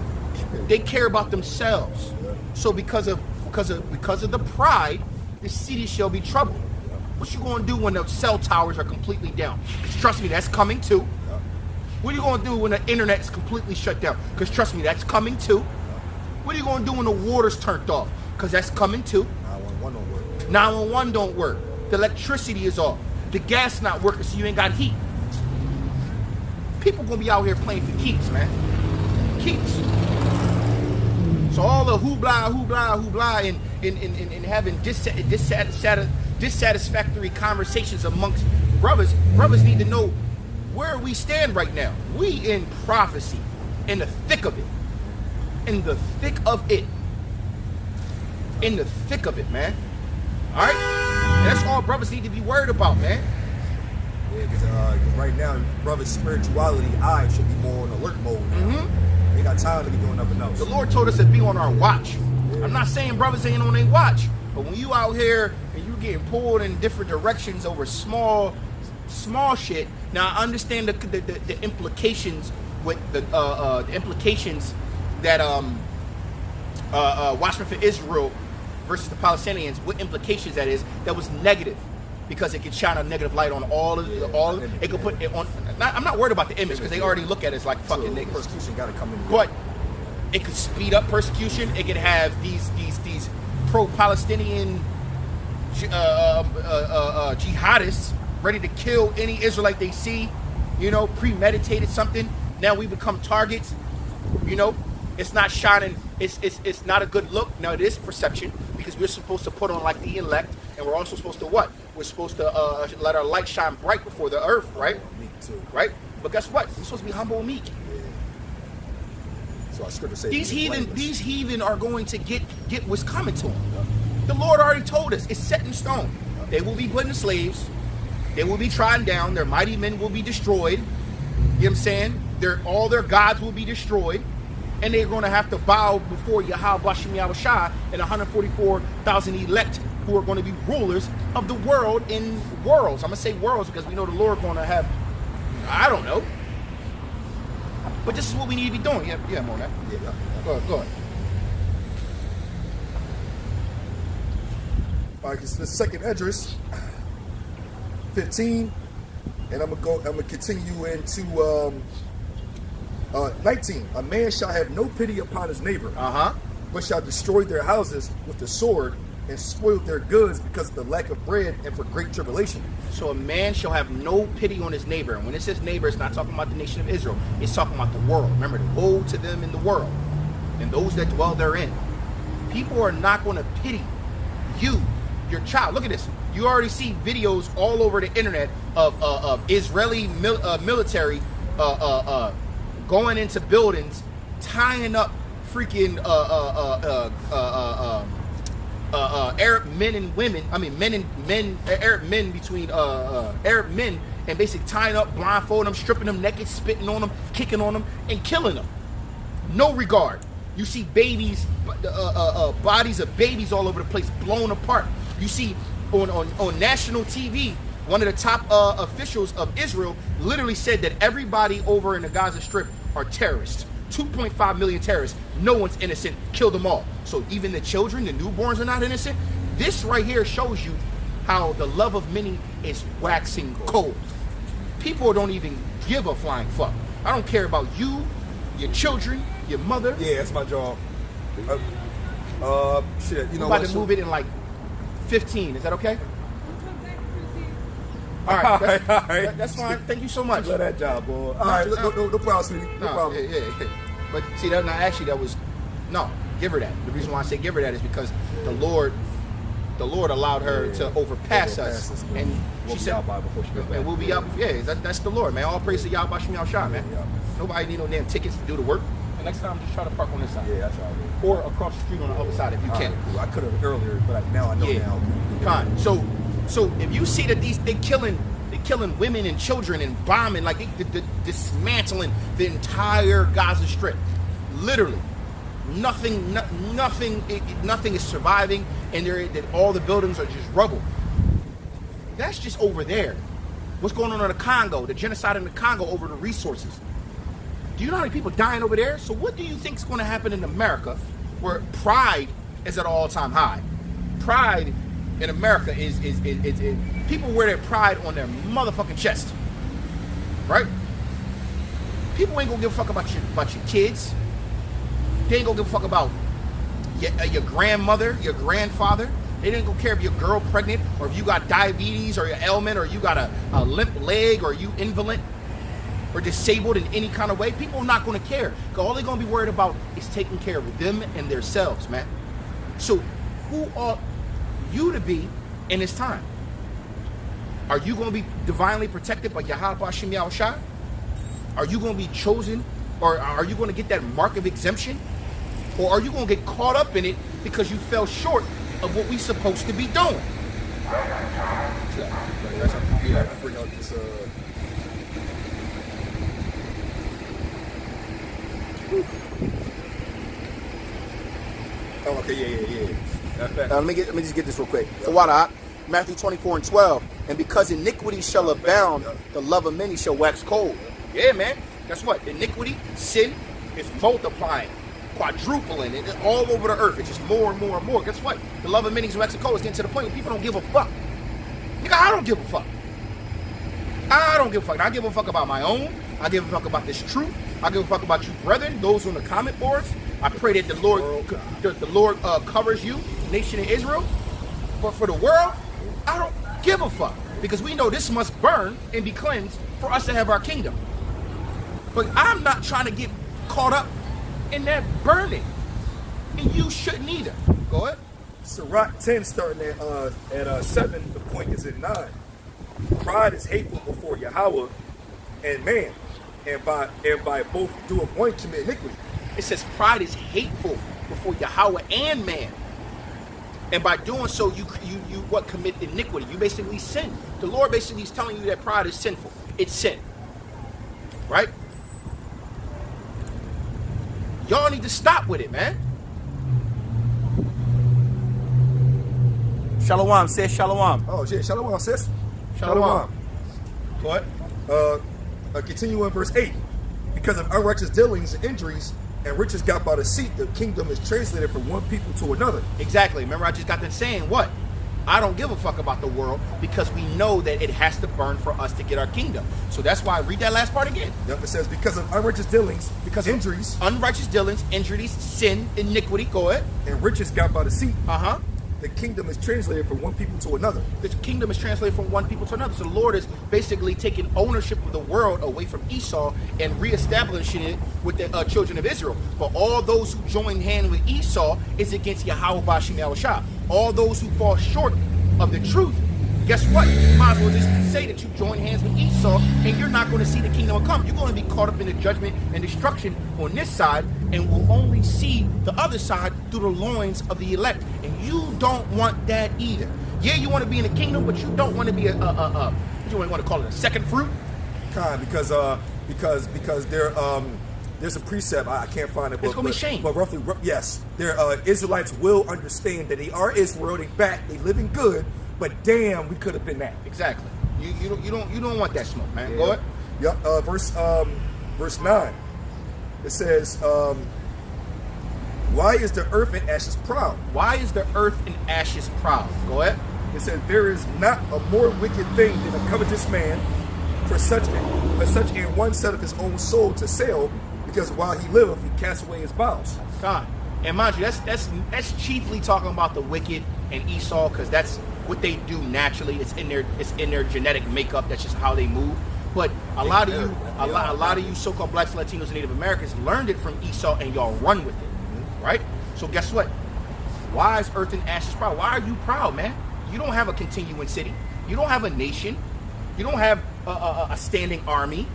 Speaker 1: They care about themselves. So because of the pride, the city shall be troubled. What you gonna do when the cell towers are completely down? 'Cause trust me, that's coming too. What are you gonna do when the internet is completely shut down? Because trust me, that's coming too. What are you gonna do when the water's turned off? Because that's coming too.
Speaker 2: 911 don't work.
Speaker 1: 911 don't work. The electricity is off. The gas not working, so you ain't got heat. People gonna be out here playing for keeps, man. Keeps. So all the hoopla, and having dissatisfactory conversations amongst brothers. Brothers need to know where we stand right now. We in prophecy, in the thick of it. In the thick of it. In the thick of it, man. All right? And that's all brothers need to be worried about, man.
Speaker 2: Yeah, because right now, brothers' spirituality eyes should be more on alert mode now. They got time to be doing nothing else.
Speaker 1: The Lord told us to be on our watch. I'm not saying brothers ain't on their watch, but when you out here and you getting pulled in different directions over small shit. Now I understand the implications with the implications that Watchmen for Israel versus the Palestinians. What implications that is? That was negative. Because it could shine a negative light on all of it could put it on. I'm not worried about the image because they already look at it as like fucking niggas.
Speaker 2: Persecution got to come in.
Speaker 1: But it could speed up persecution. It could have these pro-Palestinian jihadists ready to kill any Israelite they see. You know, premeditated something. Now we become targets. You know, it's not shining. It's not a good look. Now it is perception because we're supposed to put on like the elect, and we're also supposed to what? We're supposed to let our light shine bright before the earth, right?
Speaker 2: Meek too.
Speaker 1: Right? But guess what? We're supposed to be humble and meek.
Speaker 2: Yeah. So I scripture say
Speaker 1: These heathen are going to get what's coming to them. The Lord already told us. It's set in stone. They will be put into slaves. They will be trodden down. Their mighty men will be destroyed. You know what I'm saying? All their gods will be destroyed. And they're going to have to bow before Yahweh Bashim Yahushua and 144,000 elect who are going to be rulers of the world in worlds. I'm going to say worlds because we know the Lord going to have, I don't know. But this is what we need to be doing. Yeah, Mona.
Speaker 2: Yeah.
Speaker 1: Go ahead.
Speaker 2: All right, because the second Esdras, 15, and I'm gonna continue into 19. A man shall have no pity upon his neighbor, but shall destroy their houses with the sword and spoil their goods because of the lack of bread and for great tribulation.
Speaker 1: So a man shall have no pity on his neighbor. And when it says neighbor, it's not talking about the nation of Israel. It's talking about the world. Remember, the woe to them in the world and those that dwell therein. People are not going to pity you, your child. Look at this. You already see videos all over the internet of Israeli military going into buildings, tying up freaking Arab men and women. I mean, Arab men between Arab men, and basically tying up, blindfolding them, stripping them naked, spitting on them, kicking on them, and killing them. No regard. You see babies, bodies of babies all over the place, blown apart. You see on national TV, one of the top officials of Israel literally said that everybody over in the Gaza Strip are terrorists. 2.5 million terrorists. No one's innocent. Kill them all. So even the children, the newborns are not innocent. This right here shows you how the love of many is waxing cold. People don't even give a flying fuck. I don't care about you, your children, your mother.
Speaker 2: Yeah, that's my job. Shit, you know
Speaker 1: I'm
Speaker 2: what?
Speaker 1: about to move it in like 15. Is that okay? All right, that's fine. Thank you so much.
Speaker 2: Love that job, boy. All right, no problem, sweetie. No problem.
Speaker 1: Yeah. But see, that actually that was no. Give her that. The reason why I say give her that is because the Lord allowed her to overpass us, and
Speaker 2: we'll
Speaker 1: she
Speaker 2: be
Speaker 1: said,
Speaker 2: out by before she goes back.
Speaker 1: and we'll be out. Yeah, that's the Lord, man. All praise to Yahweh Shem Yahushua, man.
Speaker 2: Yeah.
Speaker 1: Nobody need no damn tickets to do the work. And next time, just try to park on this side.
Speaker 2: Yeah, that's all right.
Speaker 1: Or across the street on the other side if you can.
Speaker 2: Right, cool. I could have earlier, but now I know now.
Speaker 1: Fine. So if you see that they're killing women and children and bombing, like they dismantling the entire Gaza Strip, literally, nothing is surviving, and all the buildings are just rubble. that's just over there. What's going on in the Congo, the genocide in the Congo over the resources. Do you know how many people dying over there? So what do you think is going to happen in America where pride is at an all-time high? Pride in America is people wear their pride on their motherfucking chest, right? People ain't gonna give a fuck about your kids. They ain't gonna give a fuck about your grandmother, your grandfather. They ain't gonna care if your girl pregnant or if you got diabetes or your ailment or you got a limp leg or you invalid or disabled in any kind of way. People are not gonna care. Cause all they're gonna be worried about is taking care of them and themselves, man. So who ought you to be in this time? Are you gonna be divinely protected by Yahweh Hashem Yahushua? Are you gonna be chosen, or are you gonna get that mark of exemption? Or are you gonna get caught up in it because you fell short of what we supposed to be doing?
Speaker 2: Bring out this. Oh, okay, yeah.
Speaker 1: Let me just get this real quick. So what? Matthew 24:12. And because iniquity shall abound, the love of many shall wax cold. Yeah, man. Guess what? Iniquity, sin, is multiplying, quadrupling, and all over the earth. It's just more and more and more. Guess what? The love of many is waxing cold. It's getting to the point where people don't give a fuck. Nigga, I don't give a fuck. I don't give a fuck. I give a fuck about my own. I give a fuck about this truth. I give a fuck about you, brethren, those on the comment boards. I pray that the Lord covers you, nation of Israel. But for the world, I don't give a fuck. Because we know this must burn and be cleansed for us to have our kingdom. But I'm not trying to get caught up in that burning. And you shouldn't either. Go ahead.
Speaker 2: Sirach 10 starting at 7, the point is at 9. Pride is hateful before Yahweh and man, and by both do of one commit iniquity.
Speaker 1: It says pride is hateful before Yahweh and man. And by doing so, you what commit iniquity. You basically sin. The Lord basically is telling you that pride is sinful. It's sin. Right? Y'all need to stop with it, man. Shalom, sis. Shalom.
Speaker 2: Oh, yeah. Shalom, sis.
Speaker 1: Shalom. Go ahead.
Speaker 2: Continue in verse 8. Because of unrighteous dealings and injuries and riches got by deceit, the kingdom is translated from one people to another.
Speaker 1: Exactly. Remember, I just got done saying what? I don't give a fuck about the world because we know that it has to burn for us to get our kingdom. So that's why I read that last part again.
Speaker 2: Yep, it says because of unrighteous dealings, because of injuries,
Speaker 1: unrighteous dealings, injuries, sin, iniquity. Go ahead.
Speaker 2: And riches got by deceit.
Speaker 1: Uh-huh.
Speaker 2: The kingdom is translated from one people to another.
Speaker 1: The kingdom is translated from one people to another. So the Lord is basically taking ownership of the world away from Esau and reestablishing it with the children of Israel. But all those who join hand with Esau is against Yahweh Bashim Yahushua. All those who fall short of the truth, guess what? You might as well just say that you join hands with Esau and you're not going to see the kingdom come. You're going to be caught up in the judgment and destruction on this side and will only see the other side through the loins of the elect. And you don't want that either. Yeah, you want to be in the kingdom, but you don't want to be what you want to call it, a second fruit?
Speaker 2: Because there's a precept, I can't find it.
Speaker 1: It's going to be shame.
Speaker 2: But roughly, yes. Israelites will understand that they are Israel, they back, they living good, but damn, we could have been that.
Speaker 1: Exactly. You don't want that smoke, man.
Speaker 2: Yeah.
Speaker 1: Go ahead.
Speaker 2: Yep. Verse 9. It says, why is the earth and ashes proud?
Speaker 1: Why is the earth and ashes proud? Go ahead.
Speaker 2: It says there is not a more wicked thing than a covetous man, for such in one set of his own soul to sell, because while he liveth, he casts away his bowels.
Speaker 1: God. And mind you, that's chiefly talking about the wicked and Esau, because that's what they do naturally. It's in their genetic makeup. That's just how they move. But a lot of you so-called blacks, Latinos, and Native Americans learned it from Esau, and y'all run with it, right? So guess what? Why is earth and ashes proud? Why are you proud, man? You don't have a continuing city. You don't have a nation. You don't have a standing army.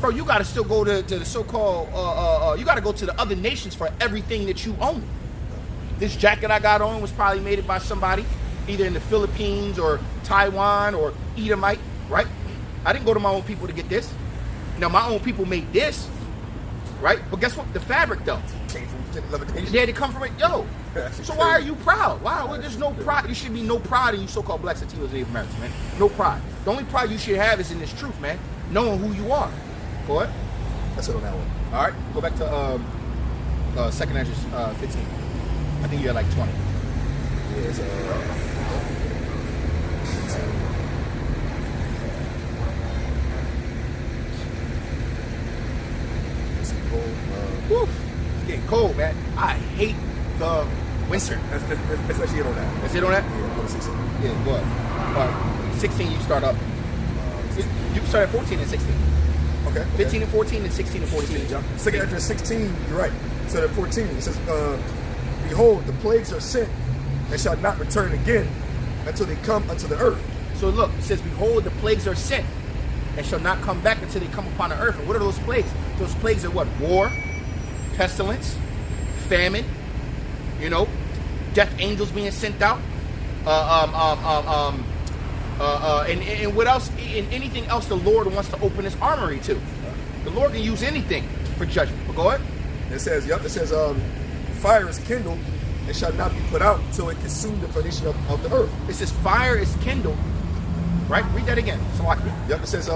Speaker 1: Bro, you got to still go to the so-called, you got to go to the other nations for everything that you own. This jacket I got on was probably made by somebody, either in the Philippines or Taiwan or Edomite, right? I didn't go to my own people to get this. Now, my own people made this, right? But guess what? The fabric, though.
Speaker 2: came from levitation.
Speaker 1: They had to come from it. Yo,
Speaker 2: That's
Speaker 1: so why are
Speaker 2: crazy.
Speaker 1: you proud? Why? Well, there's no pride. There should be no pride in you so-called blacks, Latinos, and Native Americans, man. No pride. The only pride you should have is in this truth, man. Knowing who you are. Go ahead.
Speaker 2: That's it on that one.
Speaker 1: All right. Go back to 2nd Ezra 15. I think you had like 20.
Speaker 2: Yeah, it's,
Speaker 1: Woo. It's getting cold, man. I hate the winter.
Speaker 2: That's actually it on that.
Speaker 1: That's it on that?
Speaker 2: Yeah, go to 16.
Speaker 1: Yeah, go ahead. All right. 16, you start up. You can start at 14 and 16.
Speaker 2: Okay.
Speaker 1: 15 and 14 and 16 and 14.
Speaker 2: Yeah. 2nd Ezra 16, you're right. So at 14, it says, behold, the plagues are sent and shall not return again until they come unto the earth.
Speaker 1: So look, it says, behold, the plagues are sent and shall not come back until they come upon the earth. And what are those plagues? Those plagues are what? War, pestilence, famine, death angels being sent out, and what else? And anything else the Lord wants to open His armory to. The Lord can use anything for judgment. But go ahead.
Speaker 2: It says, fire is kindled and shall not be put out till it consume the foundation of the earth.
Speaker 1: It says fire is kindled. Right? Read that again. So like,
Speaker 2: Yep, it says,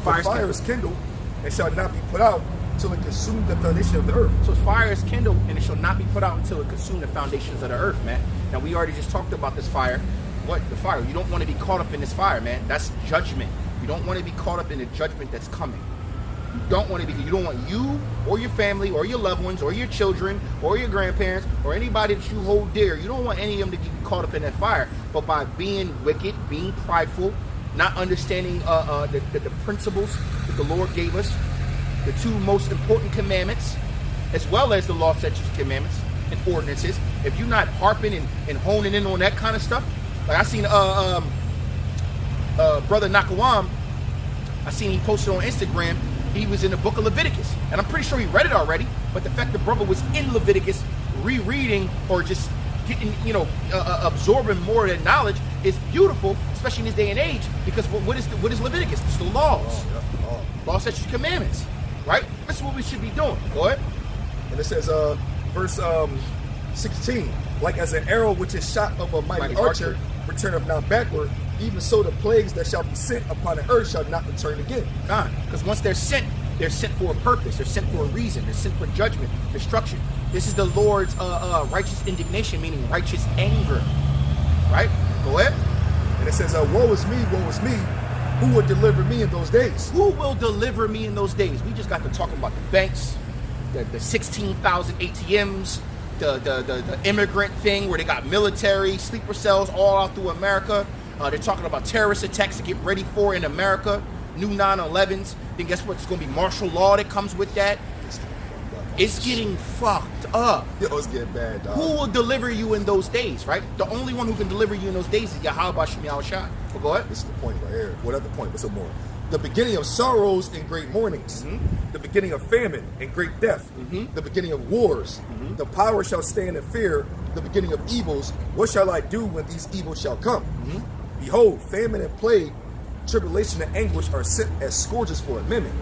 Speaker 1: Fire
Speaker 2: is kindled and shall not be put out till it consume the foundation of the earth.
Speaker 1: so fire is kindled and it shall not be put out until it consume the foundations of the earth, man. Now we already just talked about this fire. What? The fire. You don't want to be caught up in this fire, man. That's judgment. You don't want to be caught up in the judgment that's coming. You don't want to be. You don't want you or your family or your loved ones or your children or your grandparents or anybody that you hold dear. You don't want any of them to get caught up in that fire. But by being wicked, being prideful, not understanding the principles that the Lord gave us, the two most important commandments, as well as the law, statutes, commandments, and ordinances. If you're not harping and honing in on that kind of stuff, like I seen Brother Nakawam, I seen he posted on Instagram, he was in the book of Leviticus. And I'm pretty sure he read it already, but the fact the brother was in Leviticus rereading or just getting, absorbing more of that knowledge is beautiful, especially in this day and age, because what is Leviticus? It's the laws. Law, statutes, commandments, right? This is what we should be doing. Go ahead.
Speaker 2: And it says, verse 16, like as an arrow which is shot of a mighty archer, returneth not backward, even so the plagues that shall be sent upon the earth shall not return again.
Speaker 1: Because once they're sent for a purpose. They're sent for a reason. They're sent for judgment, destruction. This is the Lord's righteous indignation, meaning righteous anger. Right? Go ahead.
Speaker 2: And it says, woe is me, who will deliver me in those days?
Speaker 1: Who will deliver me in those days? We just got to talking about the banks, the 16,000 ATMs, the immigrant thing where they got military, sleeper cells all out through America. They're talking about terrorist attacks to get ready for in America, new 9/11s. Then guess what? It's going to be martial law that comes with that. It's getting fucked up.
Speaker 2: Yo, it's getting bad, dog.
Speaker 1: Who will deliver you in those days, right? The only one who can deliver you in those days is Yahweh Shem Yahushua. Well, go ahead.
Speaker 2: This is the point right here. What other point? What's some more? The beginning of sorrows and great mournings. The beginning of famine and great death. The beginning of wars. The power shall stand in fear. The beginning of evils. What shall I do when these evils shall come? Behold, famine and plague, tribulation and anguish are sent as scourges for a minute.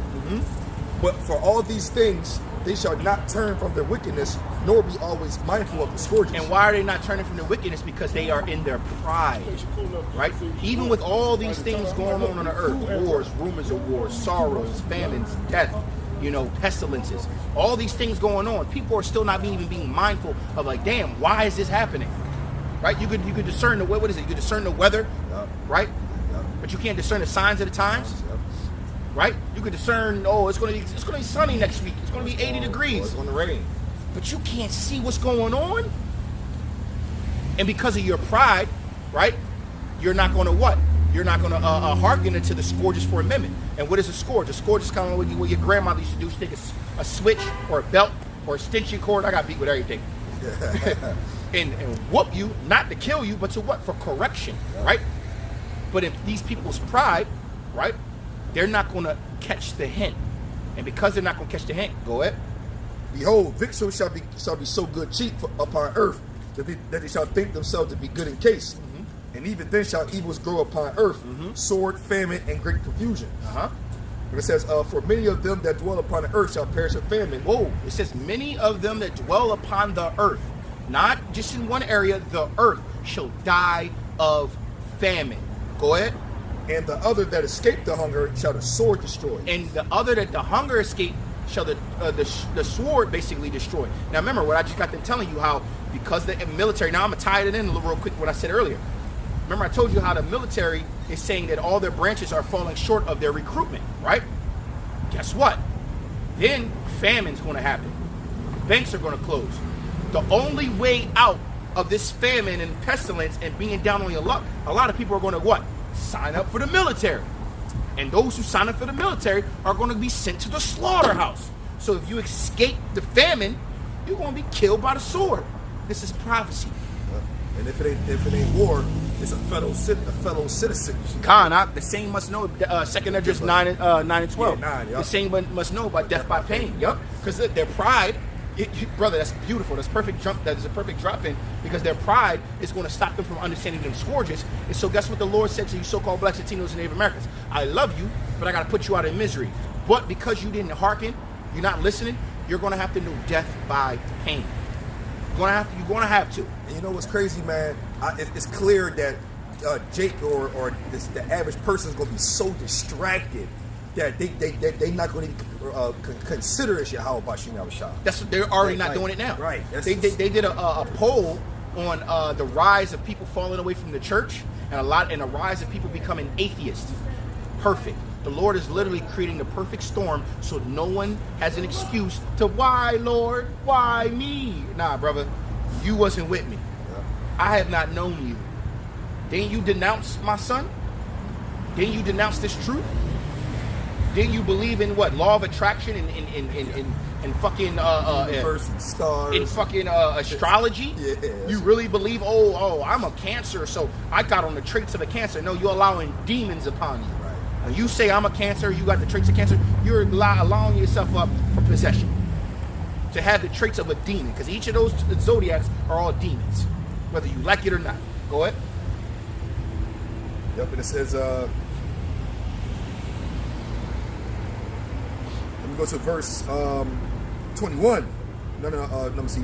Speaker 2: But for all these things, they shall not turn from their wickedness, nor be always mindful of the scourges.
Speaker 1: And why are they not turning from their wickedness? Because they are in their pride, right? Even with all these things going on the earth, wars, rumors of wars, sorrows, famines, death, pestilences, all these things going on, people are still not even being mindful of like, damn, why is this happening? Right? You could discern the, what is it? You could discern the weather, right? But you can't discern the signs of the times. Right? You could discern, it's gonna be sunny next week. It's gonna be 80 degrees.
Speaker 2: It's gonna rain.
Speaker 1: But you can't see what's going on. And because of your pride, right? You're not gonna what? You're not gonna hearken into the scourges for a minute. And what is a scourge? A scourge is kind of what your grandmother used to do. She take a switch or a belt or a extension cord. I got beat with everything. and whoop you, not to kill you, but to what? For correction, right? But if these people's pride, right? They're not going to catch the hint. And because they're not going to catch the hint, go ahead.
Speaker 2: Behold, victuals shall be so good cheap upon earth that they shall think themselves to be good in case. And even then shall evils grow upon earth, sword, famine, and great confusion. And it says, for many of them that dwell upon the earth shall perish of famine.
Speaker 1: Whoa, it says many of them that dwell upon the earth, not just in one area, the earth shall die of famine. Go ahead.
Speaker 2: And the other that escape the hunger shall the sword destroy.
Speaker 1: And the other that the hunger escape shall the sword basically destroy. Now remember what I just got to telling you, how because the military, now I'm going to tie it in a little real quick what I said earlier. Remember I told you how the military is saying that all their branches are falling short of their recruitment, right? Guess what? Then famine's going to happen. Banks are going to close. The only way out of this famine and pestilence and being down on your luck, a lot of people are going to what? Sign up for the military. And those who sign up for the military are going to be sent to the slaughterhouse. So if you escape the famine, you're going to be killed by the sword. This is prophecy.
Speaker 2: And if it ain't war, it's a fellow citizen.
Speaker 1: Khan, the same must know. 2nd Esdras 9 and 12.
Speaker 2: Yeah, 9,
Speaker 1: The same must know about death by pain. Yup. Because their pride, brother, that's beautiful. That's perfect jump. That is a perfect drop in, because their pride is going to stop them from understanding them scourges. And so guess what the Lord said to you, so-called blacks, Latinos, and Native Americans? I love you, but I got to put you out of misery. But because you didn't hearken, you're not listening, you're going to have to know death by pain. You're going to have to.
Speaker 2: And you know what's crazy, man? It's clear that Jake or the average person is going to be so distracted that they not going to consider it Yahweh Bashim Yahushua.
Speaker 1: That's what they're already not doing it now.
Speaker 2: Right.
Speaker 1: They did a poll on the rise of people falling away from the church and a rise of people becoming atheists. Perfect. The Lord is literally creating the perfect storm so no one has an excuse to why, Lord, why me? Nah, brother, you wasn't with me.
Speaker 2: Yeah.
Speaker 1: I have not known you. Didn't you denounce my son? Didn't you denounce this truth? Didn't you believe in what? Law of attraction and fucking
Speaker 2: Universe and stars.
Speaker 1: in fucking astrology?
Speaker 2: Yeah.
Speaker 1: You really believe, oh, I'm a Cancer, so I got on the traits of a Cancer. No, you're allowing demons upon you.
Speaker 2: Right.
Speaker 1: You say I'm a Cancer, you got the traits of Cancer, you're allowing yourself up for possession. To have the traits of a demon, because each of those zodiacs are all demons, whether you like it or not. Go ahead.
Speaker 2: Yep, and it says, let me go to verse 21. Let me see,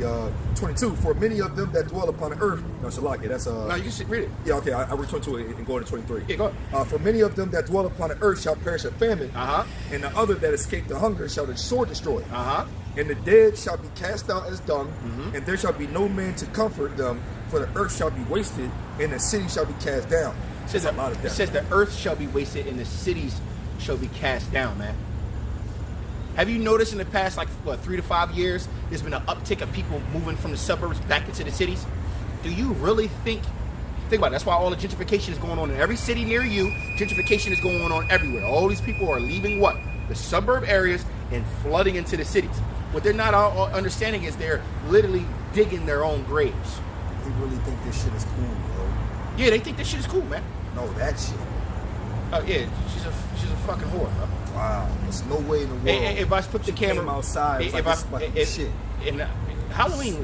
Speaker 2: 22. For many of them that dwell upon the earth, no, Shalaki, that's
Speaker 1: No, you can read it.
Speaker 2: yeah, okay, I read 22 and go to 23.
Speaker 1: Yeah, go ahead.
Speaker 2: For many of them that dwell upon the earth shall perish of famine, and the other that escape the hunger shall the sword destroy. And the dead shall be cast out as dung, and there shall be no man to comfort them, for the earth shall be wasted, and the city shall be cast down.
Speaker 1: It says the earth shall be wasted and the cities shall be cast down, man. Have you noticed in the past, 3 to 5 years, there's been an uptick of people moving from the suburbs back into the cities? Do you really think about it? That's why all the gentrification is going on in every city near you. Gentrification is going on everywhere. All these people are leaving what? The suburb areas and flooding into the cities. What they're not all understanding is they're literally digging their own graves.
Speaker 2: They really think this shit is cool, bro.
Speaker 1: Yeah, they think this shit is cool, man.
Speaker 2: No, that shit.
Speaker 1: Oh yeah, she's a fucking whore, bro.
Speaker 2: Wow, there's no way in the world.
Speaker 1: If I put the camera
Speaker 2: came outside, shit.
Speaker 1: And Halloween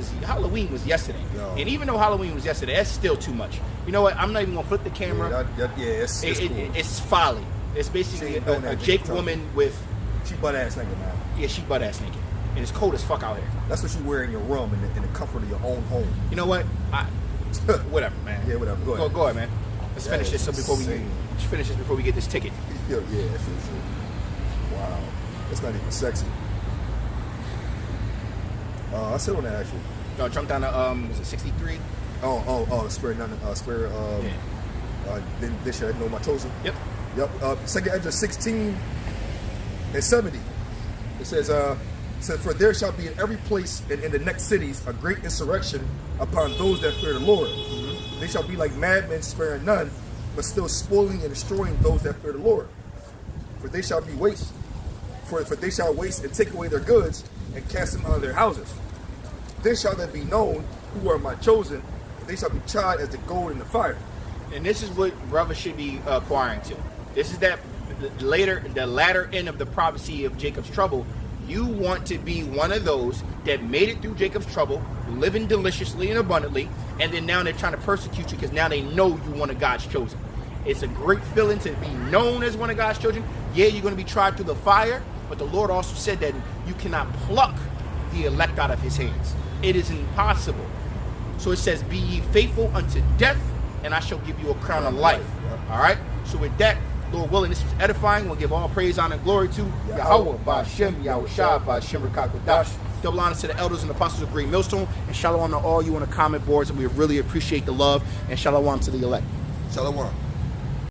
Speaker 1: was yesterday,
Speaker 2: Yo.
Speaker 1: and even though Halloween was yesterday, that's still too much. You know what? I'm not even gonna flip the camera.
Speaker 2: It's cool.
Speaker 1: It's folly. It's basically a Jake woman with.
Speaker 2: She butt ass naked, man.
Speaker 1: Yeah, she butt ass naked, and it's cold as fuck out here.
Speaker 2: That's what you wear in your room in the comfort of your own home.
Speaker 1: You know what? Whatever, man.
Speaker 2: Yeah, whatever. Go ahead.
Speaker 1: Go ahead, man. Let's finish this before we get this ticket.
Speaker 2: Yeah, that's true. Wow, that's not even sexy. I still want to ask you.
Speaker 1: No, jump down to was it 63?
Speaker 2: Spare they should know my chosen.
Speaker 1: Yep.
Speaker 2: 2nd Esdras 16 and 70. It says, for there shall be in every place and in the next cities a great insurrection upon those that fear the Lord. They shall be like madmen, sparing none, but still spoiling and destroying those that fear the Lord. For they shall be waste. For they shall waste and take away their goods and cast them out of their houses. Then shall they be known who are my chosen, and they shall be tried as the gold in the fire.
Speaker 1: And this is what brothers should be acquiring to. This is the latter end of the prophecy of Jacob's trouble. You want to be one of those that made it through Jacob's trouble, living deliciously and abundantly, and then now they're trying to persecute you because now they know you one of God's chosen. It's a great feeling to be known as one of God's children. Yeah, you're going to be tried through the fire, but the Lord also said that you cannot pluck the elect out of his hands. It is impossible. So it says, be ye faithful unto death, and I shall give you a crown of life. All right? So with that, Lord willing, this was edifying. We'll give all praise, honor, and glory to Yahweh, Ba'Shem, Yahushua, Ba'Shem, Rakakadash. Double honor to the elders and apostles of Green Millstone, and shalom to all you on the comment boards, and we really appreciate the love, and shalom to the elect.
Speaker 2: Shalom.